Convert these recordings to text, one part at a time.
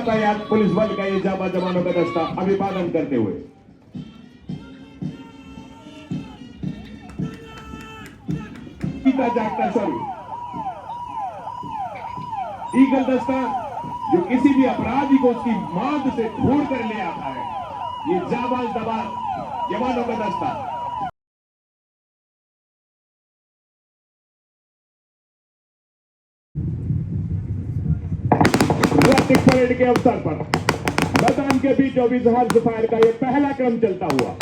यातायात पुलिस बल का ये जाबा जवानों का दस्ता अभिवादन करते हुए जागता स्वरूप ईगल दस्ता जो किसी भी अपराधी को उसकी मौत से ढूंढ कर ले आता है, ये जाबाज जवानों का दस्ता ट्रैफिक परेड के अवसर पर मैदान के बीचों बीच हर्ष फायर का यह पहला क्रम चलता हुआ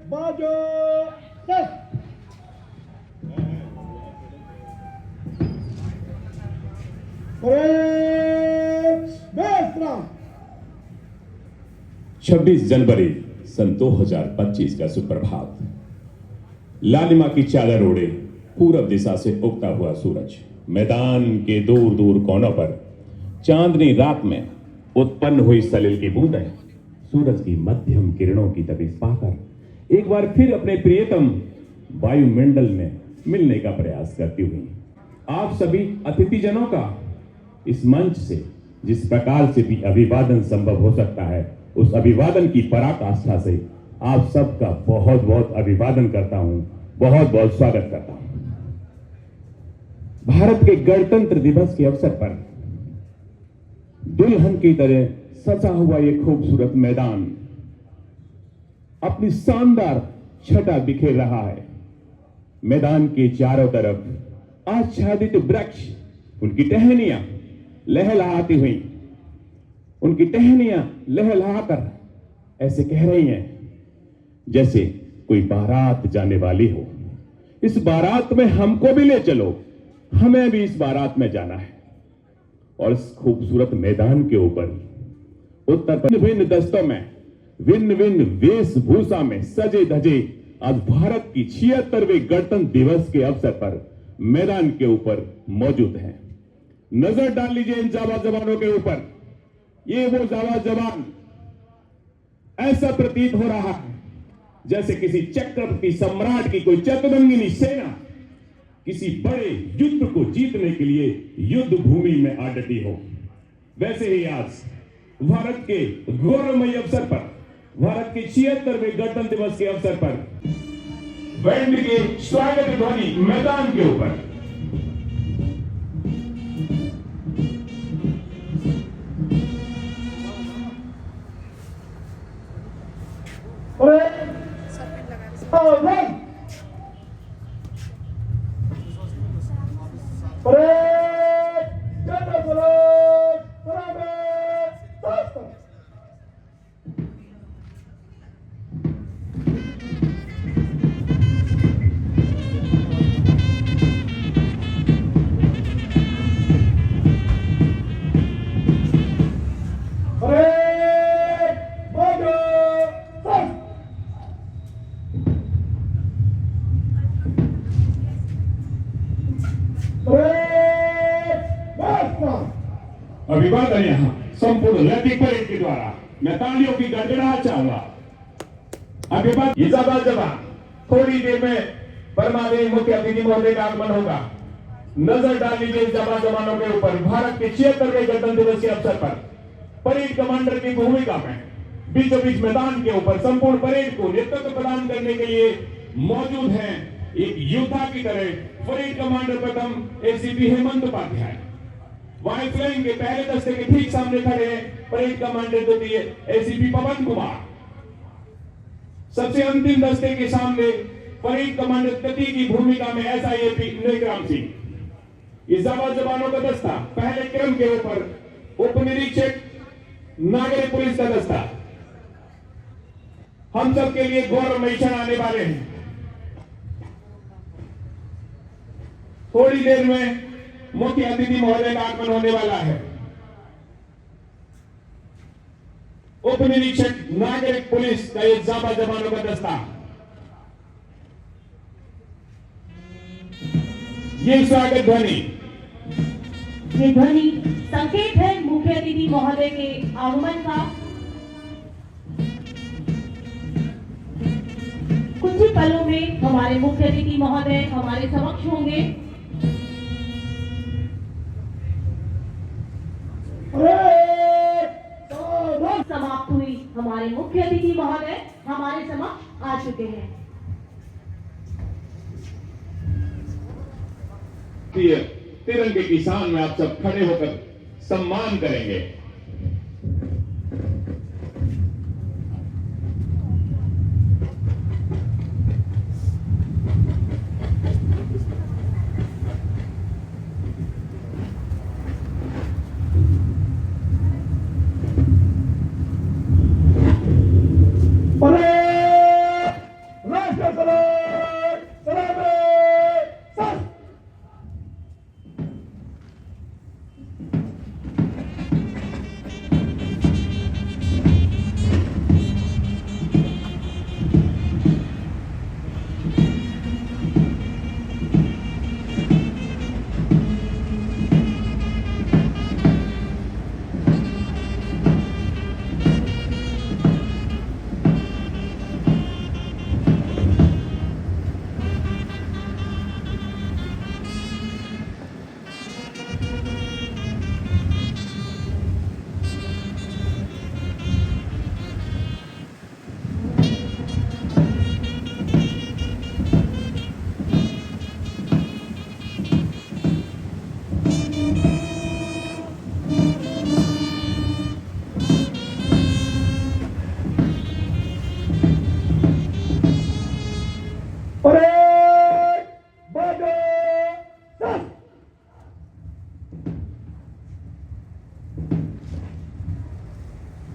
बाजो छब्बीस जनवरी सन 2025 का सुप्रभात। लालिमा की चादर ओढ़े पूरब दिशा से उगता हुआ सूरज मैदान के दूर दूर कोनों पर चांदनी रात में उत्पन्न हुई सलिल की बूंदें सूरज की मध्यम किरणों की तपिश पाकर एक बार फिर अपने प्रियतम वायुमंडल में मिलने का प्रयास करती हुई आप सभी अतिथिजनों का इस मंच से जिस प्रकार से भी अभिवादन संभव हो सकता है, उस अभिवादन की पराकाष्ठा से आप सबका बहुत बहुत अभिवादन करता हूं, बहुत बहुत स्वागत करता हूं। भारत के गणतंत्र दिवस के अवसर पर दुल्हन की तरह सजा हुआ यह खूबसूरत मैदान अपनी शानदार छटा बिखेर रहा है। मैदान के चारों तरफ आच्छादित वृक्ष उनकी टहनियां लहलहाती हुई, उनकी टहनियां लहलहाकर ऐसे कह रही हैं जैसे कोई बारात जाने वाली हो। इस बारात में हमको भी ले चलो, हमें भी इस बारात में जाना है। और इस खूबसूरत मैदान के ऊपर उत्तर भिन्न दस्तों में भिन्न भिन्न वेशभूषा में सजे धजे आज भारत की 76वें गणतंत्र दिवस के अवसर पर मैदान के ऊपर मौजूद हैं। नजर डाल लीजिए इन जाबाज जवानों के ऊपर। ये वो जाबाज जवान, ऐसा प्रतीत हो रहा है जैसे किसी चक्रवर्ती सम्राट की कोई चतुरंगिनी सेना किसी बड़े युद्ध को जीतने के लिए युद्ध भूमि में आ डटी हो। वैसे ही आज भारत के गौरवमयी अवसर पर, भारत के 76वें गणतंत्र दिवस के अवसर पर बैंड के स्वागत ध्वनि मैदान के ऊपर। अभिवादन यहां संपूर्ण रैतिक परेड के द्वारा मैं तालियों की गड़गड़ाहट चाहूंगा। अभिवादन ये जाबाज जवान थोड़ी देर में परमादेवी मुख्य अतिथि महोदय का आगमन होगा। नजर डाल लीजिए जाबाज जवानों के ऊपर। भारत के 76वें गणतंत्र दिवस के अवसर पर परेड कमांडर की भूमिका में बीचों बीच मैदान के ऊपर संपूर्ण परेड को नेतृत्व प्रदान करने के लिए मौजूद हैं एक योद्धा की तरह परेड कमांडर प्रथम एसीपी हेमंत उपाध्याय। वायु फ्लाइंग के पहले दस्ते के ठीक सामने खड़े हैं परेड कमांडर द्वितीय एसीपी पवन कुमार। सबसे अंतिम दस्ते के सामने परेड कमांडर तृतीय की भूमिका में एसआईएपी निग्राम सिंह। इस जाबाज जवानों का दस्ता पहले क्रम के ऊपर उप निरीक्षक नागरिक पुलिस का दस्ता हम सबके लिए गौरवमयी क्षण आने वाले हैं। थोड़ी देर में मुख्य अतिथि महोदय का आगमन होने वाला है। उप निरीक्षक नागरिक पुलिस का एक जाबा जवानों का दस्ता, ये स्वागत ध्वनि, ये ध्वनि संकेत है मुख्य अतिथि महोदय के आगमन का। कुछ ही पलों में हमारे मुख्य अतिथि महोदय हमारे समक्ष होंगे। समाप्त हुई हमारे मुख्य अतिथि महोदय हमारे समक्ष आ चुके हैं। तिरंगे की शान में आप सब खड़े होकर सम्मान करेंगे।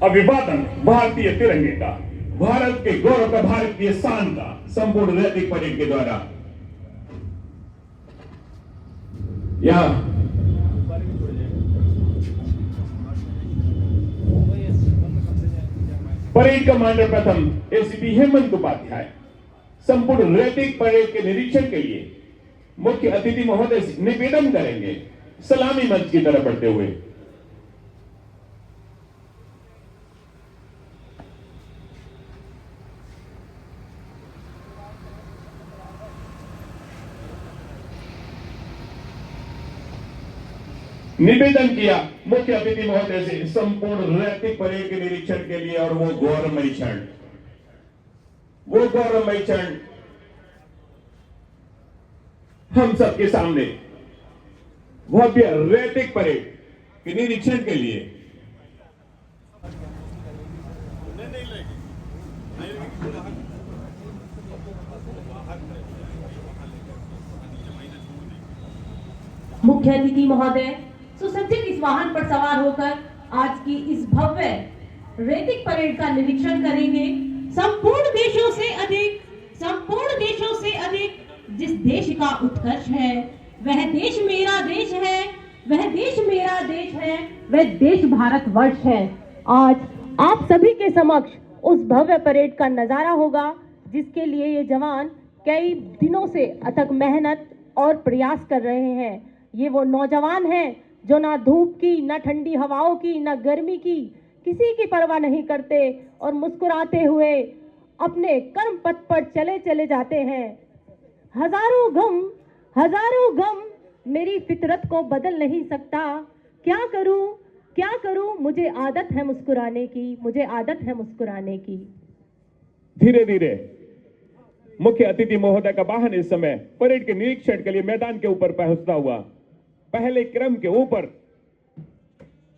अभिवादन भारतीय तिरंगे का, भारत के गौरव का, भारत की शान का संपूर्ण रैतिक परेड के द्वारा यह परेड कमांडर प्रथम एसीपी हेमंत उपाध्याय संपूर्ण रैतिक परेड के निरीक्षण के लिए मुख्य अतिथि महोदय से निवेदन करेंगे सलामी मंच की तरफ बढ़ते हुए। निवेदन किया मुख्य अतिथि महोदय से संपूर्ण रैतिक परेड के निरीक्षण के लिए, और वो गौरवमयी क्षण हम सबके सामने भव्य रैतिक परेड के निरीक्षण के लिए मुख्य अतिथि महोदय सुसज्जित इस वाहन पर सवार होकर आज की इस भव्य रैतिक परेड का निरीक्षण करेंगे। संपूर्ण देशों से अधिक जिस देश का उत्कर्ष है वह देश मेरा देश है, वह देश मेरा देश है, वह देश भारत वर्ष है। आज आप सभी के समक्ष उस भव्य परेड का नजारा होगा जिसके लिए ये जवान कई दिनों से अथक मेहनत और प्रयास कर रहे हैं। ये वो नौजवान हैं जो ना धूप की, ना ठंडी हवाओं की, ना गर्मी की किसी की परवाह नहीं करते और मुस्कुराते हुए अपने कर्म पथ पर चले जाते हैं। हजारों गम मेरी फितरत को बदल नहीं सकता। क्या करूं, मुझे आदत है मुस्कुराने की। धीरे धीरे मुख्य अतिथि महोदय का वाहन इस समय परेड के निरीक्षण के लिए मैदान के ऊपर पहुंचता हुआ पहले क्रम के ऊपर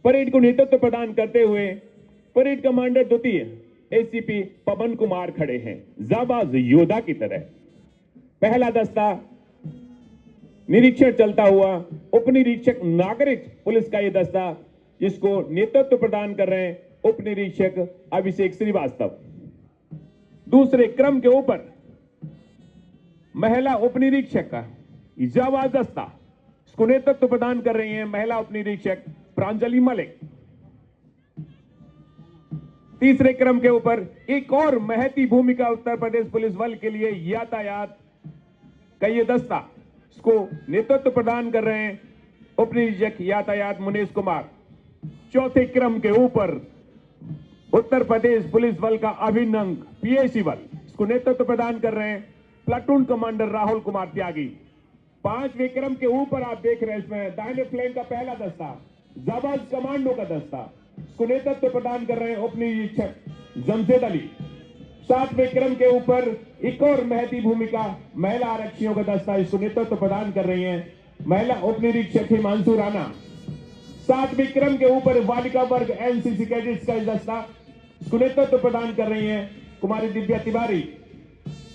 परेड को नेतृत्व प्रदान करते हुए परेड कमांडर द्वितीय एसीपी पवन कुमार खड़े हैं, जाबाज योद्धा की तरह। पहला दस्ता निरीक्षण चलता हुआ उप निरीक्षक नागरिक पुलिस का यह दस्ता, जिसको नेतृत्व प्रदान कर रहे हैं उप निरीक्षक अभिषेक श्रीवास्तव। दूसरे क्रम के ऊपर महिला उपनिरीक्षक का इजावा दस्ता, इसको नेतृत्व प्रदान कर रही हैं महिला उपनिरीक्षक प्रांजलि मलिक। तीसरे क्रम के ऊपर एक और महती भूमिका उत्तर प्रदेश पुलिस बल के लिए यातायात का ये दस्ता, इसको नेतृत्व प्रदान कर रहे हैं उपनिरीक्षक यातायात मुनेश कुमार। चौथे क्रम के ऊपर उत्तर प्रदेश पुलिस बल का अभिन्न अंग पीएसी बल, इसको नेतृत्व प्रदान कर रहे हैं प्लाटून कमांडर राहुल कुमार त्यागी। पांचवें क्रम के ऊपर आप देख रहे हैं इसमें दाहिने फ्लैंक का पहला दस्ता जाबाज कमांडो का दस्ता, इसको नेतृत्व प्रदान कर रहे हैं उपनिरीक्षक जमशेद अली। सातवें क्रम के ऊपर एक और महती भूमिका महिला आरक्षियों का दस्ता, इसको नेतृत्व प्रदान कर रही हैं महिला उपनिरीक्षक हिमांशु राणा। सातवें क्रम के ऊपर बालिका वर्ग एनसीसी कैडेट्स का दस्ता, इसको नेतृत्व प्रदान कर रही हैं कुमारी दिव्या तिवारी।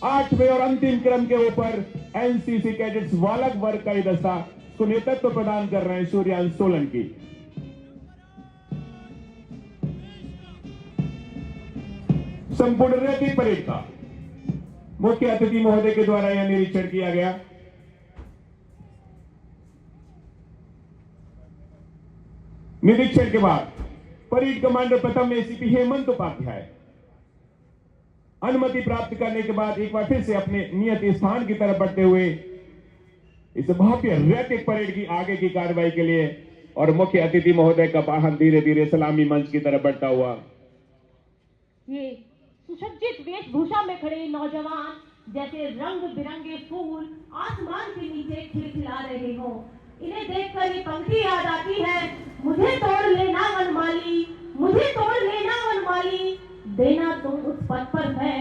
आठवें और अंतिम क्रम के ऊपर एनसीसी कैडेट्स बालक वर्ग का दस्ता, इसको नेतृत्व प्रदान कर रहे हैं सूर्यांश सोलंकी। संपूर्ण रैली परेड का मुख्य अतिथि महोदय के द्वारा यह निरीक्षण किया गया। निरीक्षण के बाद परेड कमांडर प्रथम एसीपी हेमंत उपाध्याय अनुमति प्राप्त करने के बाद एक बार फिर से अपने नियत स्थान की तरफ बढ़ते हुए इस भव्य रैतिक परेड की आगे की कार्रवाई के लिए और मुख्य अतिथि महोदय का वाहन धीरे धीरे सलामी मंच की तरफ बढ़ता हुआ। ये सुसज्जित वेशभूषा में खड़े नौजवान जैसे रंग बिरंगे फूल आसमान के नीचे खिलखिला रहे हो। इन्हें देखकर ये पंक्ति याद आती है, मुझे तोड़ लेना वनमाली, मुझे तोड़ लेना वनमाली, देना तुम उस पथ पर है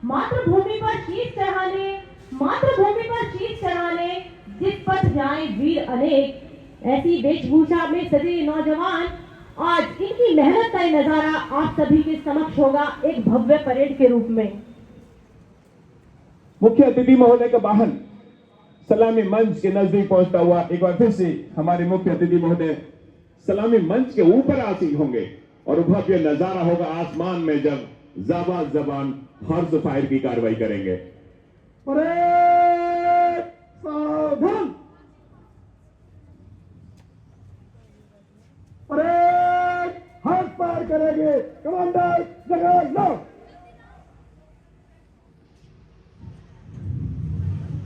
मातृभूमि पर शीश चढ़ाने, मातृभूमि पर शीश चढ़ाने, जिस पथ जाए वीर अनेक। ऐसी वेशभूषा में सजे नौजवान, आज इनकी मेहनत का नजारा आप सभी के समक्ष होगा एक भव्य परेड के रूप में। मुख्य अतिथि महोदय का वाहन सलामी मंच के नजदीक पहुंचता हुआ एक बार फिर से हमारे मुख्य अतिथि महोदय सलामी मंच के ऊपर आसीन होंगे और भव्य नजारा होगा आसमान में जब जाबाज जवान हर्ष फायर की कार्रवाई करेंगे। परेड सावधान, परेड हर्ष फायर करेंगे, कमांडर जगह लो।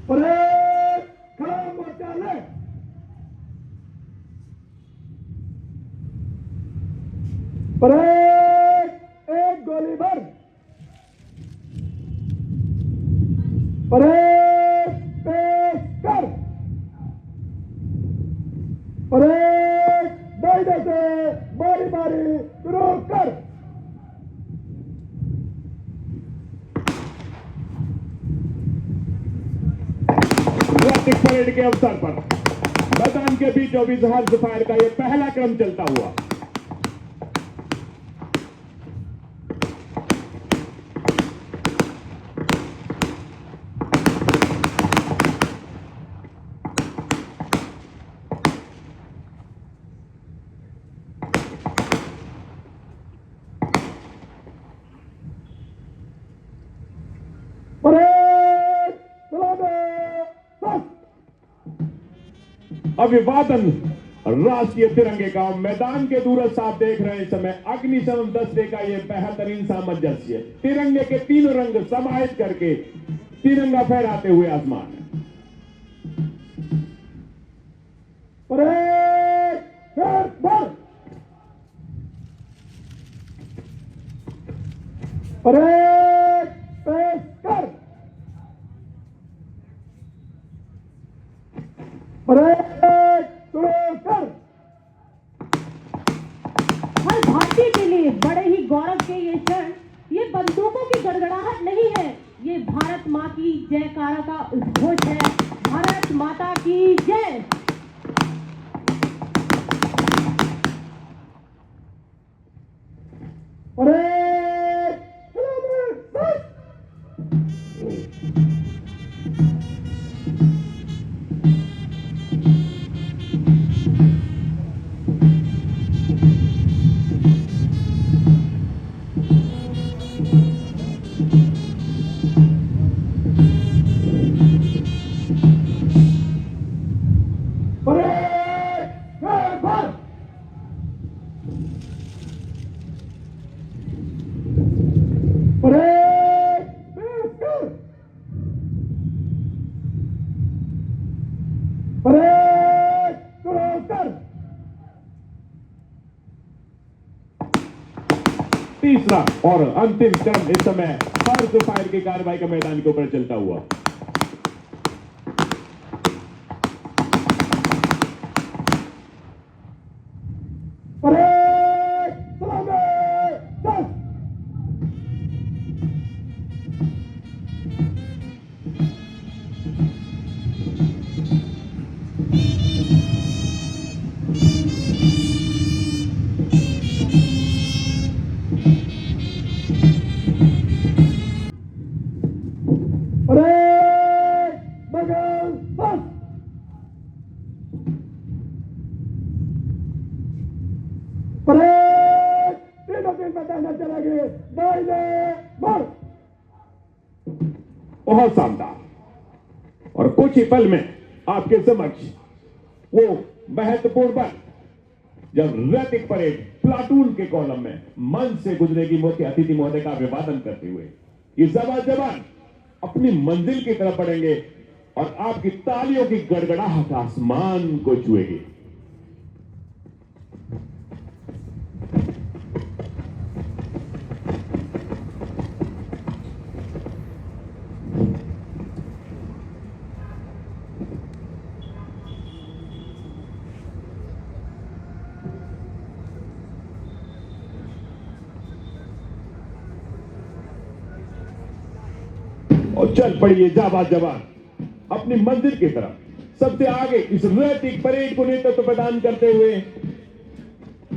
परेड खड़ा मोर्चा ले। परेड एक गोली भर। परेड पेश कर। परेड दाहिने से बारी बारी शुरू कर। रैतिक परेड के अवसर पर मैदान के बीचों बीच हर्ष फायर का यह पहला क्रम चलता हुआ। परेड चला दे। अभिवादन राष्ट्रीय तिरंगे का मैदान के दूरस्थ आप देख रहे हैं इस समय अग्निशमन दस्ते का ये बेहतरीन सामंजस्य, तिरंगे के तीनों रंग समाहित करके तिरंगा फहराते हुए आसमान में। परेड फेर भर। परेड पेश कर। परेड शुरू कर। हर भारतीय के लिए बड़े ही गौरव के ये क्षण, ये बंदूकों की गड़गड़ाहट नहीं है, ये भारत माँ की जयकारा का उद्घोष है। भारत माता की जय। परेड चला दे। तीसरा और अंतिम चरण इस समय फायर फायर की कार्रवाई का मैदान के ऊपर चलता हुआ। परेड सलामी 10। परेड बगल बस। परेड तीनों तीन बताना चलेंगे, दाहिने बढ़। बहुत शानदार। और कुछ ही पल में आपके समक्ष वो महत्वपूर्ण पल, जब रैतिक परेड प्लाटून के कॉलम में मंच से गुजरेगी मुख्य अतिथि महोदय का अभिवादन करते हुए। ये जवान अपनी मंजिल की तरफ बढ़ेंगे और आपकी तालियों की गड़गड़ाहट आसमान को छुएगी। और चल पड़िए जाबाज जवान अपनी मंजिल की तरफ। सबसे आगे इस रैतिक परेड को नेतृत्व प्रदान करते हुए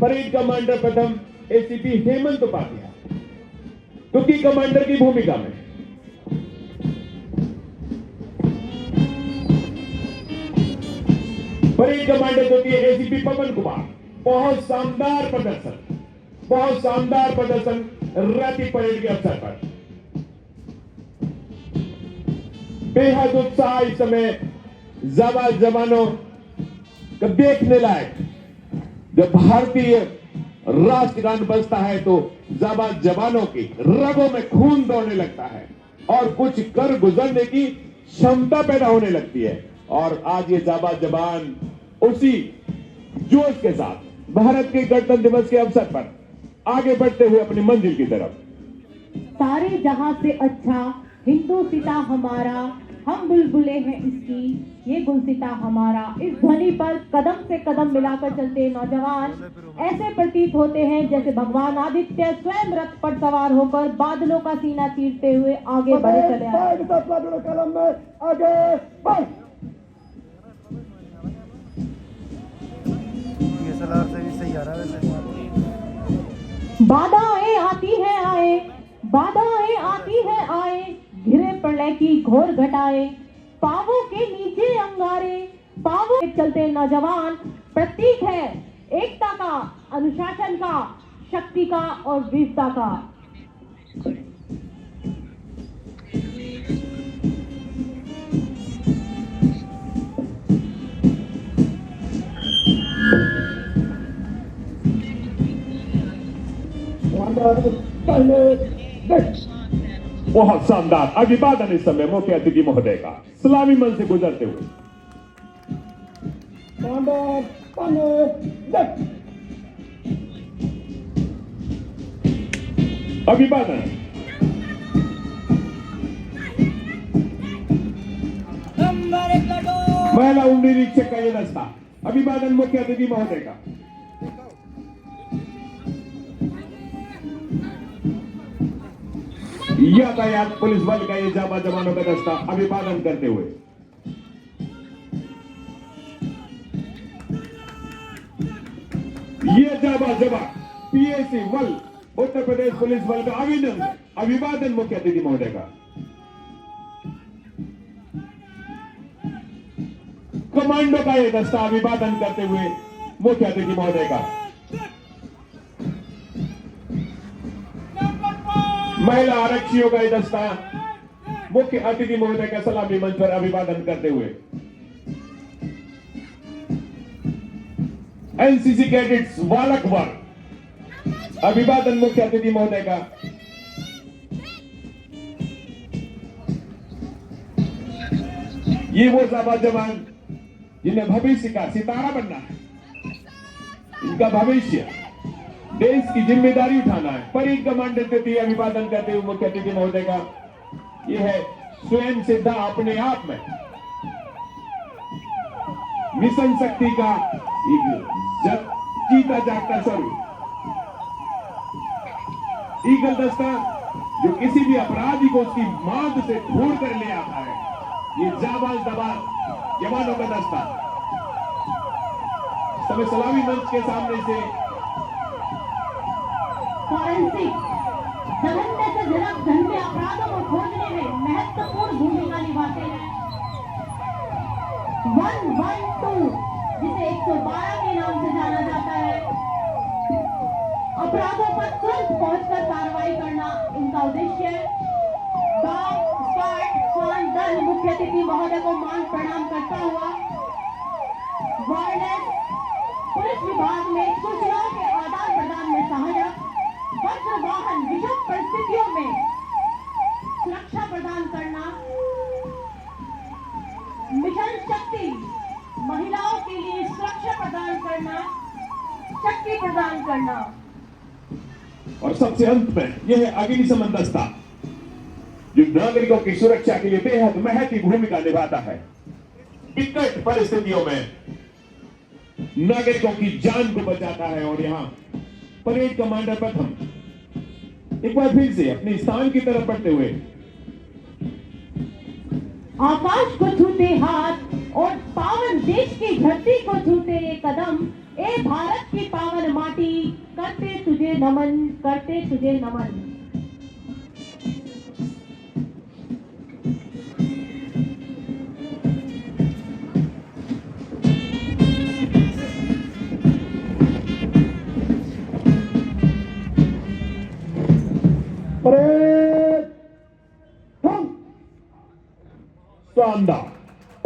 परेड कमांडर प्रथम एसीपी हेमंत उपाध्याय, क्योंकि कमांडर की भूमिका में परेड कमांडर द्वितीय एसीपी पवन कुमार। बहुत शानदार प्रदर्शन रैतिक परेड के अवसर पर। बेहद उत्साह इस समय जाबाज जवानों का देखने लायक। जब भारतीय राष्ट्रगान बजता है तो जाबाज जवानों की रगों में खून दौड़ने लगता है और कुछ कर गुजरने की क्षमता पैदा होने लगती है। और आज ये जाबाज जवान उसी जोश के साथ भारत के गणतंत्र दिवस के अवसर पर आगे बढ़ते हुए अपनी मंजिल की तरफ। सारे जहां से अच्छा हिंदुस्तान हमारा, हम बुलबुले हैं इसकी, ये गुलसिता हमारा। इस ध्वनि पर कदम से कदम मिलाकर चलते नौजवान ऐसे प्रतीत होते हैं जैसे भगवान आदित्य स्वयं रथ पर सवार होकर बादलों का सीना चीरते हुए आगे बढ़े चले आए। कलम में आगे बढ़। से भी सही आ रहा है वैसे। बाधाएं आती है आए, बाधाएं आती है आए, घिरे प्रलय की घोर घटाए, पावों के नीचे अंगारे, पावों के चलते नौजवान प्रतीक है एकता का, अनुशासन का, शक्ति का और वीरता का। बहुत शानदार अभिवादन इस समय मुख्य अतिथि महोदय का सलामी मंच से गुजरते हुए। अभिवादन महिला उप निरीक्षक का ये दस्ता। अभिवादन मुख्य अतिथि महोदय का। यातायात पुलिस बल का ये जाबाज जवानों का दस्ता अभिवादन करते हुए। ये जाबाज जवान पीएसी बल उत्तर प्रदेश पुलिस बल का अभिवादन मुख्य अतिथि महोदय का। कमांडो का ये दस्ता अभिवादन करते हुए मुख्य अतिथि महोदय का। महिला आरक्षियों का ये दस्ता मुख्य अतिथि महोदय का सलामी मंच पर अभिवादन करते हुए। एनसीसी कैडेट्स बालक वर्ग अभिवादन मुख्य अतिथि महोदय का। ये वो जाबाज जवान जिन्हें भविष्य का सितारा बनना है। इनका भविष्य देश की जिम्मेदारी उठाना है। परेड कमांडर के अभिवादन करते हुए मुख्य अतिथि महोदय का यह है स्वयं सिद्धा अपने आप में मिशन शक्ति का एक जीता जागता स्वरूप। ईगल दस्ता जो किसी भी अपराधी को उसकी मांग से ढूंढ कर ले आता है, ये जाबाज दबाज जवानों का दस्ता। समय सलामी मंच के सामने से फॉरेंसिक जघन्य से जघन्य अपराधों को खोजने में महत्वपूर्ण भूमिका निभाते हैं। 112 जिसे 112 के नाम से जाना जाता है, अपराधों पर तुरंत पहुंचकर कार्रवाई करना इनका उद्देश्य है। डॉग स्क्वाड स्वान दल मुख्य अतिथि महोदय को मान प्रणाम करता हुआ वायरलेस पुलिस विभाग में सूचनाओं के आदान प्रदान में सहायक वज्र वाहन विषम परिस्थितियों में सुरक्षा प्रदान करना, मिशन शक्ति महिलाओं के लिए सुरक्षा प्रदान करना, शक्ति प्रदान करना। और सबसे अंत में यह है अग्निशमन दस्ता जो नागरिकों की सुरक्षा के लिए बेहद महत्वपूर्ण भूमिका निभाता है। विकट परिस्थितियों में नागरिकों की जान को बचाता है। और यहां परेड कमांडर प्रथम एक बार फिर से अपने स्थान की तरफ बढ़ते हुए आकाश को छूते हाथ और पावन देश की धरती को छूते ये कदम, ए भारत की पावन माटी, करते तुझे नमन, करते तुझे नमन। परेड थम। शानदार,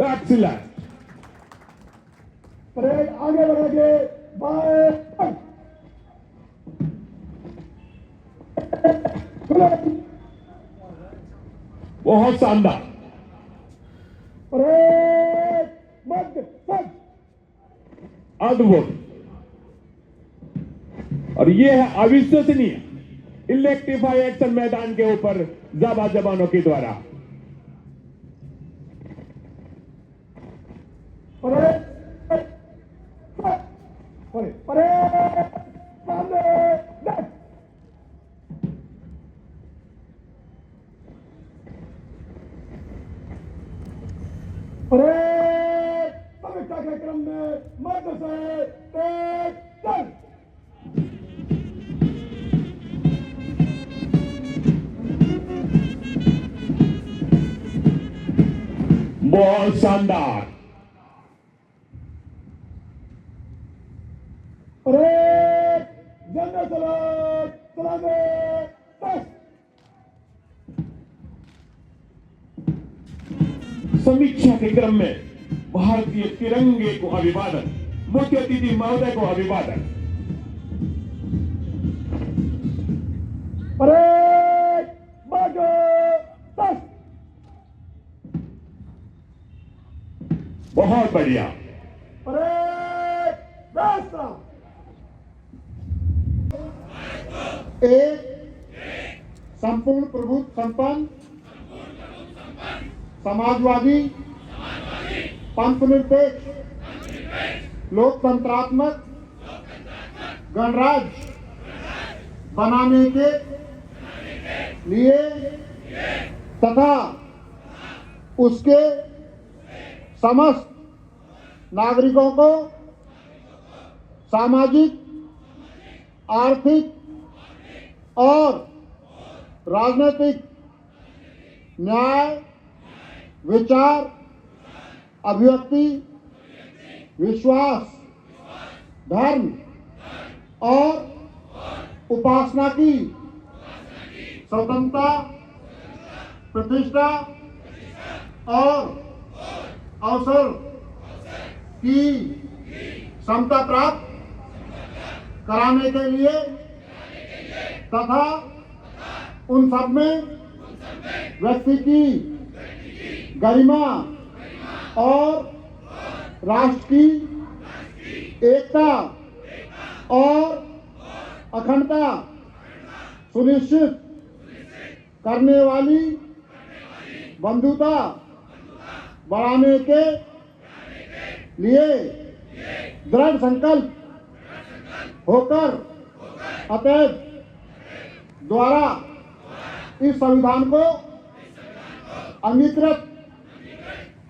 एक्सीलेंट। परेड आगे बढ़ेंगे। बाएं बहुत शानदार। परेड मध्य सब। अद्भुत। और यह है अविश्वसनीय इलेक्ट्रीफाई एक्शन मैदान के ऊपर जाबाज जवानों के द्वारा। परेड परेड सामने लेफ्ट। परेड समीक्षा के क्रम में मध्य से तेज चल। बहुत शानदार। परेड जनरल चलाने बस। समीक्षा के क्रम में भारतीय तिरंगे को अभिवादन, मुख्य अतिथि महोदय को अभिवादन। परेड मार्गो बस। बहुत बढ़िया। परेड रास्ता। एक संपूर्ण प्रभु संपन्न समाजवादी पंथनिरपेक्ष लोकतंत्रात्मक गणराज्य बनाने के लिए तथा उसके समस्त नागरिकों को सामाजिक, आर्थिक और राजनीतिक न्याय, विचार, अभिव्यक्ति, विश्वास, धर्म और उपासना की स्वतंत्रता, प्रतिष्ठा और अवसर की समता प्राप्त कराने के लिए तथा उन सब में व्यक्ति की गरिमा और राष्ट्र की एकता और अखंडता सुनिश्चित करने वाली बंधुता बढ़ाने के लिए दृढ़ संकल्प होकर अतएव द्वारा इस संविधान को अंगीकृत,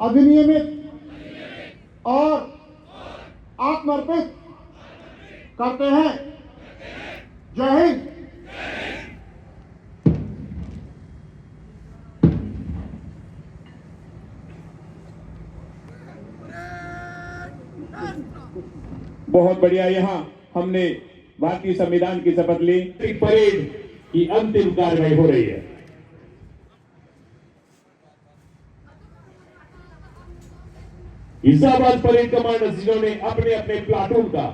अधिनियमित और आत्मर्पित करते हैं। जय हिंद। बहुत बढ़िया। यहाँ हमने भारतीय संविधान की शपथ ली। परेड की अंतिम कार्रवाई हो रही है। इस्लामाबाद परेड कमांडर्स जिन्होंने अपने अपने प्लाटून का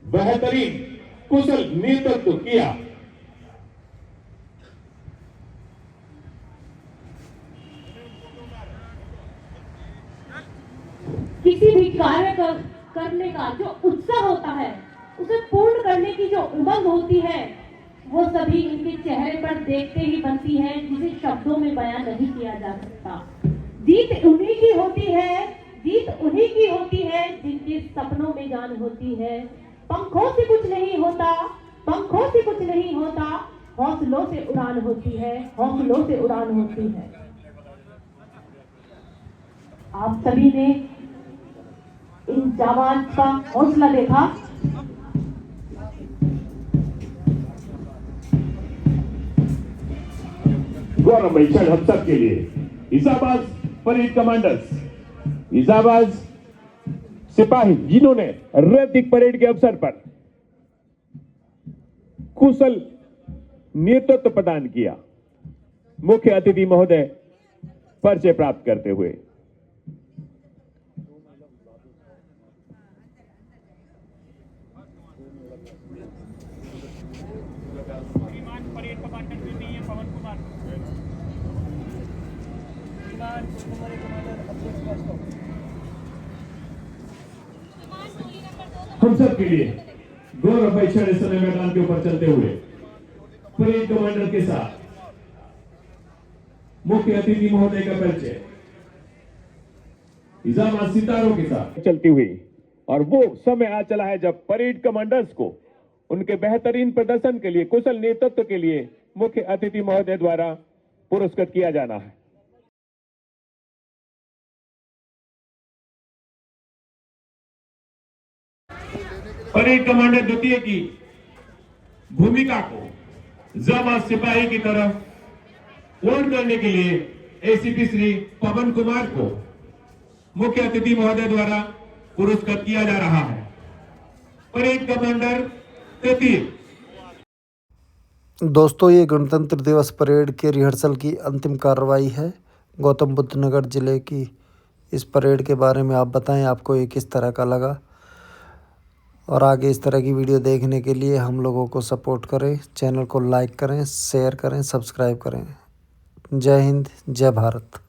बेहतरीन कुशल नेतृत्व किया। किसी भी कार्य करने का जो उत्साह होता है, उसे पूर्ण करने की जो उमंग होती है, वो सभी इनके चेहरे पर देखते ही बनती है, जिसे शब्दों में बयान नहीं किया जा सकता। जीत उन्हीं की होती है, जीत उन्हीं की होती है जिनके सपनों में जान होती है। पंखों से कुछ नहीं होता, पंखों से कुछ नहीं होता, हौसलों से उड़ान होती है, हौसलों से उड़ान होती है। आप सभी ने इन जवान का हौसला देखा। गौरवमयी क्षण हम सब के लिए। इस्लामाबाद परेड कमांडर्स, इस्लामाबाद सिपाही जिन्होंने रैतिक परेड के अवसर पर कुशल नेतृत्व प्रदान किया। मुख्य अतिथि महोदय परिचय प्राप्त करते हुए। परेड कमांडर भी नहीं है पवन कुमार। हम सब के लिए गौरवमयी क्षण इस समय मैदान के ऊपर चलते हुए परेड कमांडर के साथ मुख्य अतिथि महोदय का परिचय इस्लामाबाद सितारों के साथ चलती हुई। और वो समय आ चला है जब परेड कमांडर्स को उनके बेहतरीन प्रदर्शन के लिए, कुशल नेतृत्व के लिए मुख्य अतिथि महोदय द्वारा पुरस्कृत किया जाना है। परेड कमांडर द्वितीय की भूमिका को इस्लामाबाद सिपाही की तरफ पूर्ण करने के लिए एसीपी श्री पवन कुमार को मुख्य अतिथि महोदय द्वारा पुरस्कृत किया जा रहा है। परेड कमांडर तृतीय। दोस्तों, ये गणतंत्र दिवस परेड के रिहर्सल की अंतिम कार्रवाई है। गौतम बुद्ध नगर जिले की इस परेड के बारे में आप बताएं, आपको ये किस तरह का लगा। और आगे इस तरह की वीडियो देखने के लिए हम लोगों को सपोर्ट करें, चैनल को लाइक करें, शेयर करें, सब्सक्राइब करें। जय हिंद, जय भारत।